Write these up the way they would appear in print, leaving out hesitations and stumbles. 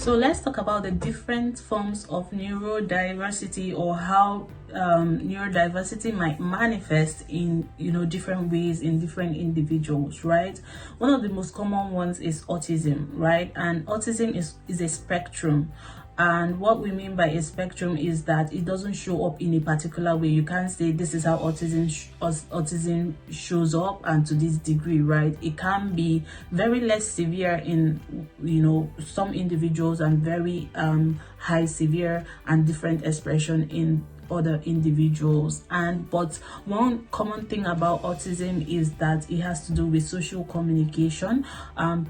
So let's talk about the different forms of neurodiversity, or how neurodiversity might manifest in different ways in different individuals, right? One of the most common ones is autism, right? And autism is a spectrum. And what we mean by a spectrum is that it doesn't show up in a particular way. You can't say this is how autism shows up and to this degree, right? It can be very less severe in some individuals, and very high severe and different expression in other individuals. But one common thing about autism is that it has to do with social communication.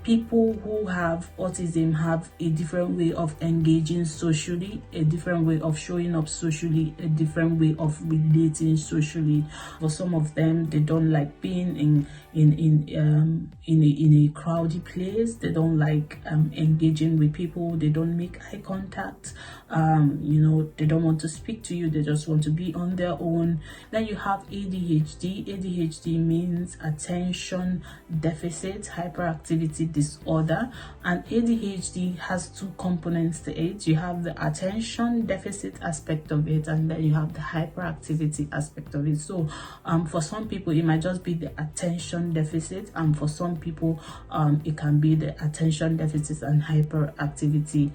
People who have autism have a different way of engaging socially, a different way of showing up socially, a different way of relating socially. For some of them, they don't like being in a crowded place. They don't like engaging with people. They don't make eye contact. They don't want to speak to you. They just want to be on their own. Then you have ADHD. ADHD means attention deficit hyperactivity disorder, and ADHD has two components to it. You have the attention deficit aspect of it, and then you have the hyperactivity aspect of it. So for some people it might just be the attention deficit, and for some people it can be the attention deficit and hyperactivity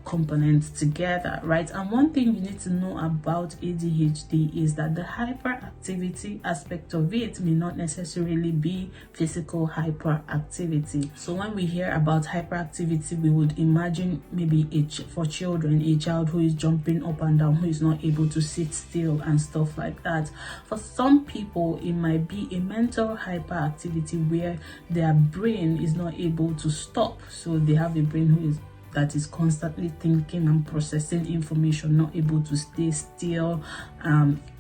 components together, right? And one thing you need to know about ADHD is that the hyperactivity aspect of it may not necessarily be physical hyperactivity. So when we hear about hyperactivity, we would imagine maybe for children, a child who is jumping up and down, who is not able to sit still and stuff like that. For some people, it might be a mental hyperactivity where their brain is not able to stop. So they have a brain that is constantly thinking and processing information, not able to stay still,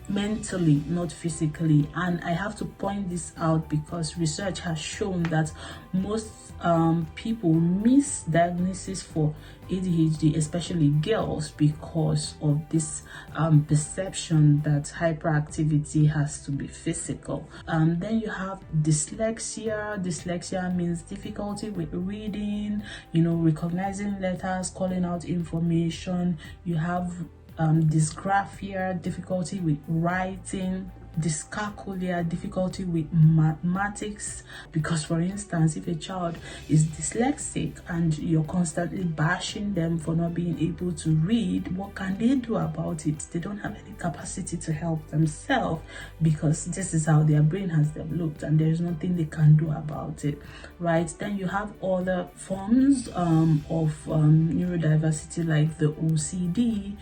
mentally, not physically. And I have to point this out because research has shown that most people miss diagnosis for ADHD, especially girls, because of this perception that hyperactivity has to be physical. Then you have dyslexia. Dyslexia means difficulty with reading, recognizing letters, calling out information. You have dyspraxia, difficulty with writing, dyscalculia, difficulty with mathematics. Because for instance, if a child is dyslexic and you're constantly bashing them for not being able to read, what can they do about it? They don't have any capacity to help themselves, because this is how their brain has developed and there's nothing they can do about it, right? Then you have other forms of neurodiversity, like the OCD,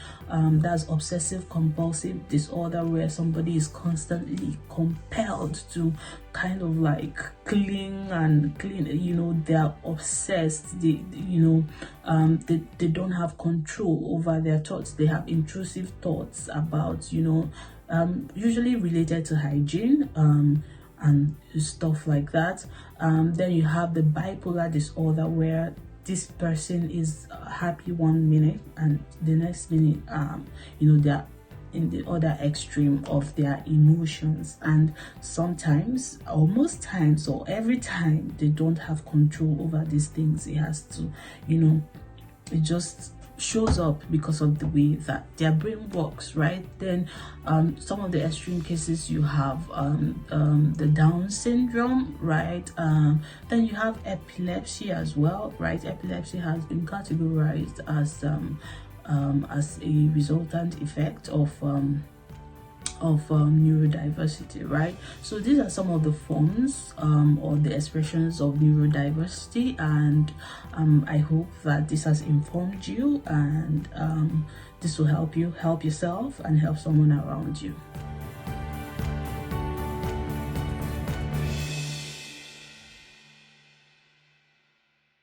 that's obsessive compulsive disorder, where somebody is constantly compelled to kind of like clean, they're obsessed. They don't have control over their thoughts. They have intrusive thoughts about usually related to hygiene and stuff like that. Then you have the bipolar disorder, where this person is happy one minute and the next minute they're in the other extreme of their emotions, and sometimes, or most times, or every time, they don't have control over these things. It has to, it just shows up because of the way that their brain works, right? Then some of the extreme cases, you have the Down syndrome, right? Then you have epilepsy as well, right? Epilepsy has been categorized as a resultant effect of neurodiversity, right? So these are some of the forms or the expressions of neurodiversity, and I hope that this has informed you, and this will help you help yourself and help someone around you.